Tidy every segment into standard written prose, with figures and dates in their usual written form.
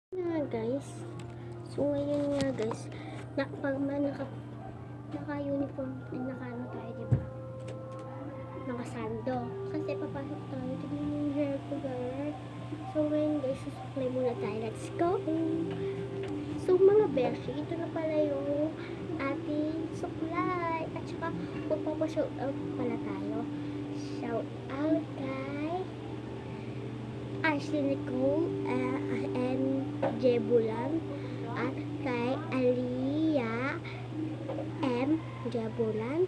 Nga guys, so ngayon nga guys, pag naka-uniform, naka-ano tayo, diba? Naka-sando. Kasi papasok tayo, tignan yung hair ko guys. So ngayon guys, susuklay muna tayo. Let's go! So mga beshi, ito na pala yung ating suklay. At saka, magpapashout out pala tayo. Shout out kay Ashley Nicole and Jebulan at kay Aliyah M. Jebulan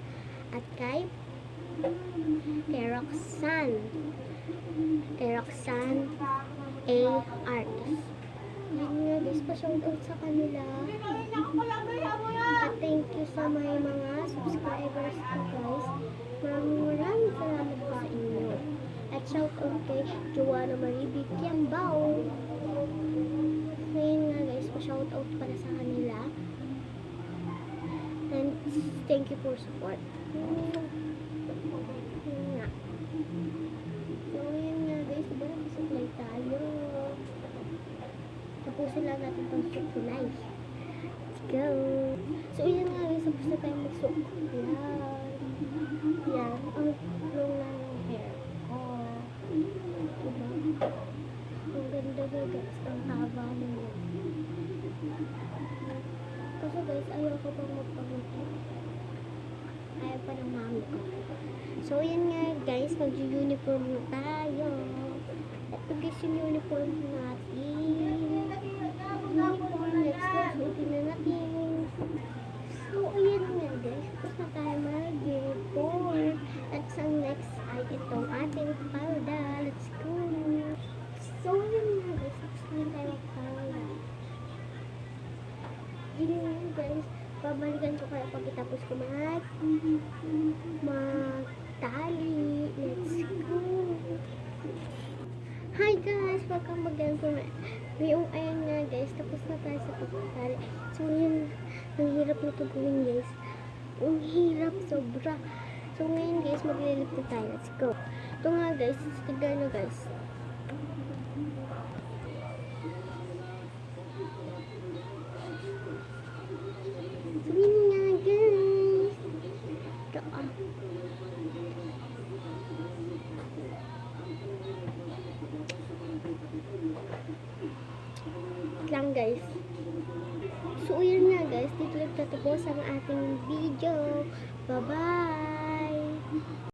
at kay Roxanne A. Artist. Yun nga guys, pa-shoutout sa kanila. At thank you sa mga subscribers ko guys. Maraming salamat po sa inyo. At shoutout kay Joanna Maribik Yambao. Ngayon nga guys, pa-shoutout para sa kanila. And thank you for support. Yun nga. So yun nga guys, diba nag-supply tayo. Tapusin lang natin itong supply. Let's go! So yun nga guys, tapos na tayo mag-supply. Yan, ang long na ng hair. Diba? Ang ganda guys, ang haba nila. Kasi guys, ayaw ko pang magpagluto. Ayaw pa ng mami ko. So yun nga guys, mag-uniform na tayo. Ito guys yung uniform natin. Uniform, let's go. Suotin na natin. So yun nga guys, tapos na tayo mag-uniform. At sa next ay itong ating palda. Let's go! So yun nga guys, tapos na tayo palda. Yun nga guys, babalikan ko kaya pagkatapos ko magtali. Let's go! Hi guys! Welcome again to my yung ayan nga guys, tapos na tayo sa pagtali. So yun, ang hirap nito gawin guys. Ang hirap, sobra. So ngayon guys, maglilip na tayo. Let's go. Ito nga guys, tignan nyo guys. So yun nga guys. Ito lang guys. So yun nga guys, dito nagtatapos ang ating video. Bye bye!